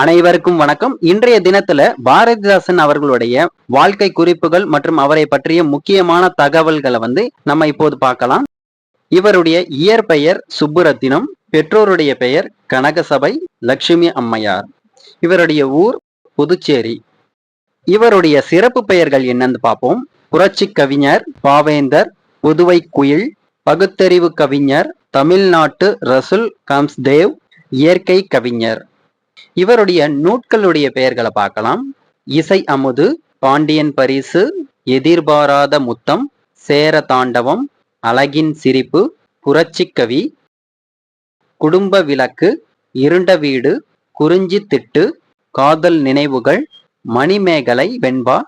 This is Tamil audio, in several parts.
அனைவருக்கும் வணக்கம். இன்றைய தினத்துல பாரதிதாசன் அவர்களுடைய வாழ்க்கை குறிப்புகள் மற்றும் அவரை பற்றிய முக்கியமான தகவல்களை நம்ம இப்போது பார்க்கலாம். இவருடைய இயற்பெயர் சுப்புரத்தினம், பெற்றோருடைய பெயர் கனகசபை லட்சுமி அம்மையார். இவருடைய ஊர் புதுச்சேரி. இவருடைய சிறப்பு பெயர்கள் என்னன்னு பார்ப்போம். புரட்சி கவிஞர், பாவேந்தர், புதுவை குயில், பகுத்தறிவு கவிஞர், தமிழ்நாட்டு ரசுல் காம்ஸ்தேவ், இயற்கை கவிஞர். இவருடைய நூட்களுடைய பெயர்களை பார்க்கலாம். இசை அமுது, பாண்டியன் பரிசு, எதிர்பாராத முத்தம், சேர தாண்டவம், அழகின் சிரிப்பு, புரட்சி கவி, குடும்ப விளக்கு, இருண்ட வீடு, குறிஞ்சி திட்டு, காதல் நினைவுகள், மணிமேகலை வெண்பா.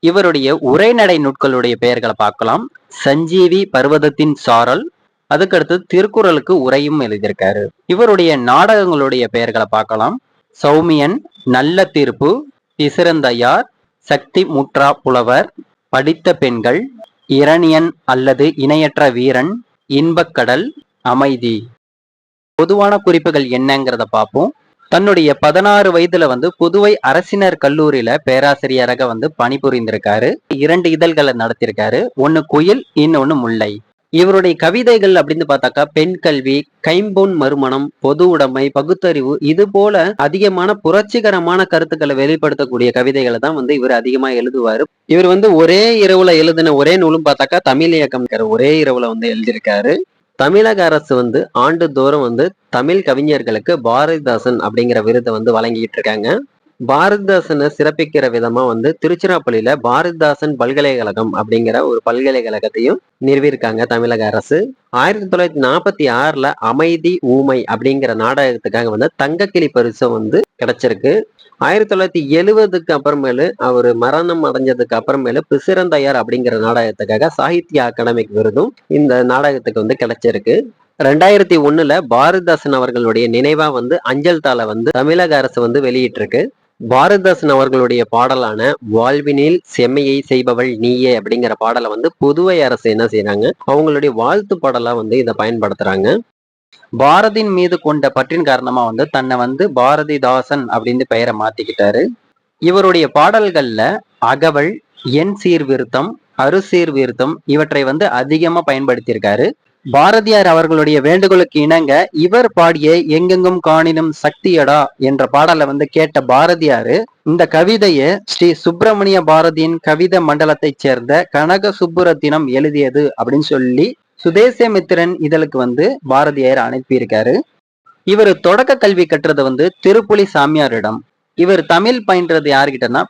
இவருடைய உரைநடை நூட்களுடைய பெயர்களை பார்க்கலாம். சஞ்சீவி பர்வதத்தின் சாரல், அதுக்கடுத்து திருக்குறளுக்கு உரையும் எழுதியிருக்காரு. இவருடைய நாடகங்களுடைய பெயர்களை பார்க்கலாம். சௌமியன், நல்ல தீர்ப்பு, பிசிறந்தையார், சக்தி முற்றா புலவர், படித்த பெண்கள், இரணியன் அல்லது இணையற்ற வீரன், இன்பக்கடல், அமைதி. பொதுவான குறிப்புகள் என்னங்கிறத பார்ப்போம். தன்னுடைய 16 வயதுல புதுவை அரசினர் கல்லூரியில பேராசிரியராக பணிபுரிந்திருக்காரு. 2 இதழ்களை நடத்திருக்காரு. ஒன்னு குயில், இன்னொன்னு முல்லை. இவருடைய கவிதைகள் அப்படின்னு பார்த்தாக்கா பெண் கல்வி, கைம்பொன் மறுமணம், பொது உடைமை, பகுத்தறிவு, இது போல அதிகமான புரட்சிகரமான கருத்துக்களை வெளிப்படுத்தக்கூடிய கவிதைகளை தான் இவர் அதிகமா எழுதுவாரு. இவர் ஒரே இரவுல எழுதின ஒரே நூலும் பார்த்தாக்கா தமிழ் இயக்கம் ஒரே இரவுல எழுதியிருக்காரு. தமிழக அரசு ஆண்டுதோறும் தமிழ் கவிஞர்களுக்கு பாரதிதாசன் அப்படிங்கிற விருதை வழங்கிட்டு இருக்காங்க. பாரதிதாசனை சிறப்பிக்கிற விதமா திருச்சிராப்பள்ளியில பாரதிதாசன் பல்கலைக்கழகம் அப்படிங்கிற ஒரு பல்கலைக்கழகத்தையும் நிறுவியிருக்காங்க தமிழக அரசு. 1946ல அமைதி ஊமை அப்படிங்கிற நாடகத்துக்காக தங்கக்கிளி பரிசு கிடைச்சிருக்கு. 1970க்கு அப்புறமேலு அவர் மரணம் அடைஞ்சதுக்கு அப்புறமேலு பிசிறந்தையார் அப்படிங்கிற நாடகத்துக்காக சாகித்ய அகாடமிக் விருதும் இந்த நாடகத்துக்கு கிடைச்சிருக்கு. 2001ல பாரதிதாசன் அவர்களுடைய நினைவா அஞ்சல் தாளை தமிழக அரசு வெளியிட்டிருக்கு. பாரதிதாசன் அவர்களுடைய பாடலான வாழ்வினில் செம்மையை செய்பவள் நீயே அப்படிங்கிற பாடலை புதுவை அரசு என்ன செய்யறாங்க, அவங்களுடைய வாழ்த்து பாடலா இதை பயன்படுத்துறாங்க. பாரதியின் மீது கொண்ட பற்றின் காரணமா தன்னை பாரதிதாசன் அப்படின்னு பெயரை மாத்திக்கிட்டாரு. இவருடைய பாடல்கள்ல அகவல், என் சீர்விருத்தம், அரு சீர்விருத்தம் இவற்றை அதிகமா பயன்படுத்தியிருக்காரு. பாரதியார் அவர்களுடைய வேண்டுகோளுக்கு இணங்க இவர் பாடிய எங்கெங்கும் காணினும் சக்தியடா என்ற பாடலை கேட்ட பாரதியாரு இந்த கவிதையை ஸ்ரீ சுப்பிரமணிய பாரதியின் கவிதை மண்டலத்தை சேர்ந்த கனக சுப்புரத்தினம் எழுதியது அப்படின்னு சொல்லி சுதேசமித்திரன் இதழுக்கு பாரதியார் அனுப்பியிருக்காரு. இவர் தொடக்க கல்வி கற்றது திருப்புலி சாமியாரிடம். இவர் தமிழ் பயின்றது யாருகிட்டனா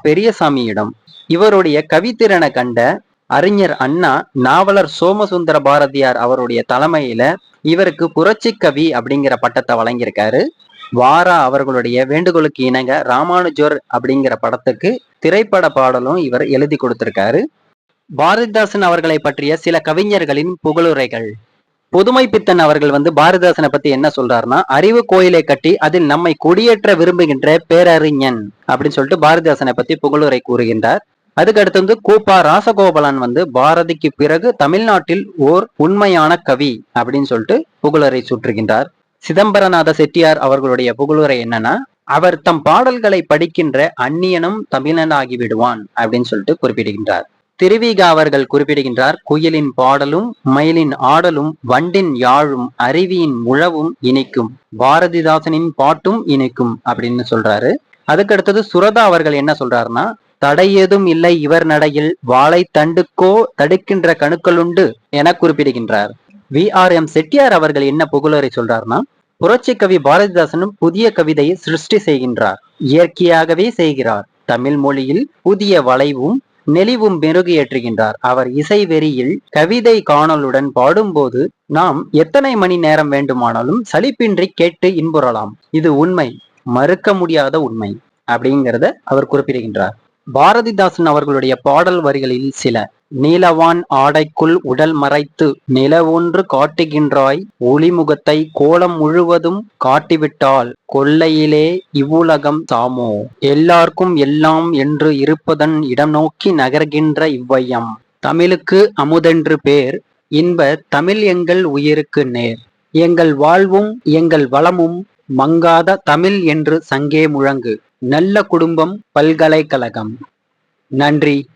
பெரியசாமியிடம். இவருடைய கவித்திறனை கண்ட அறிஞர் அண்ணா நாவலர் சோமசுந்தர பாரதியார் அவருடைய தலைமையில இவருக்கு புரட்சி கவி அப்படிங்கிற பட்டத்தை வழங்கியிருக்காரு. வாரா அவர்களுடைய வேண்டுகோளுக்கு இணங்க ராமானுஜர் அப்படிங்கிற படத்துக்கு திரைப்பட பாடலும் இவர் எழுதி கொடுத்திருக்காரு. பாரதிதாசன் அவர்களை பற்றிய சில கவிஞர்களின் புகழுரைகள். புதுமை பித்தன் அவர்கள் பாரதிதாசனை பத்தி என்ன சொல்றாருன்னா, அறிவு கோயிலை கட்டி அதில் நம்மை குடியேற்ற விரும்புகின்ற பேரறிஞன் அப்படின்னு சொல்லிட்டு பாரதிதாசனை பத்தி புகழுரை கூறுகின்றார். அதுக்கு அடுத்து கூப்பா ராசகோபாலன் பாரதிக்கு பிறகு தமிழ்நாட்டில் ஓர் உண்மையான கவி அப்படின்னு சொல்லிட்டு புகழுரை சுற்றுகின்றார். சிதம்பரநாத செட்டியார் அவர்களுடைய புகழுரை என்னன்னா, அவர் தம் பாடல்களை படிக்கின்ற அந்நியனும் தமிழனாகி விடுவான் அப்படின்னு சொல்லிட்டு குறிப்பிடுகின்றார். திருவிகா அவர்கள் குறிப்பிடுகின்றார், குயிலின் பாடலும் மயிலின் ஆடலும் வண்டின் யாழும் அருவியின் முழவும் இனிக்கும், பாரதிதாசனின் பாட்டும் இனிக்கும் அப்படின்னு சொல்றாரு. அதுக்கு அடுத்தது சுரதா அவர்கள் என்ன சொல்றாருன்னா, தடையேதும் இல்லை இவர் நடையில் வாழை தண்டுக்கோ தடுக்கின்ற கணுக்களுண்டு என குறிப்பிடுகின்றார். VRM செட்டியார் அவர்கள் என்ன புகழுரை சொல்றாருன்னா, புரட்சி கவி பாரதிதாசனும் புதிய கவிதையை சிருஷ்டி செய்கின்றார், இயற்கையாகவே செய்கிறார். தமிழ் மொழியில் புதிய வளைவும் நெளிவும் மெருகு ஏற்றுகின்றார். அவர் இசை வெறியில் கவிதை காணலுடன் பாடும்போது நாம் எத்தனை மணி நேரம் வேண்டுமானாலும் சலிப்பின்றி கேட்டு இன்புறலாம். இது உண்மை, மறுக்க முடியாத உண்மை அப்படிங்கிறத அவர் குறிப்பிடுகின்றார். பாரதிதாசன் அவர்களுடைய பாடல் வரிகளில் சில. நீலவான் ஆடைக்குள் உடல் மறைத்து நில ஒன்று காட்டுகின்றாய், ஒளிமுகத்தை கோலம் முழுவதும் காட்டிவிட்டால் கொள்ளையிலே இவ்வுலகம் சாமோ, எல்லாருக்கும் எல்லாம் என்று இருப்பதன் இடம் நோக்கி நகர்கின்ற இவ்வையம், தமிழுக்கு அமுதென்று பேர், இன்ப தமிழ் எங்கள் உயிருக்கு நேர், எங்கள் வாழ்வும் எங்கள் வளமும் மங்காத தமிழ் என்று சங்கே முழங்கு. நல்ல குடும்பம் பல்கலைக்கழகம். நன்றி.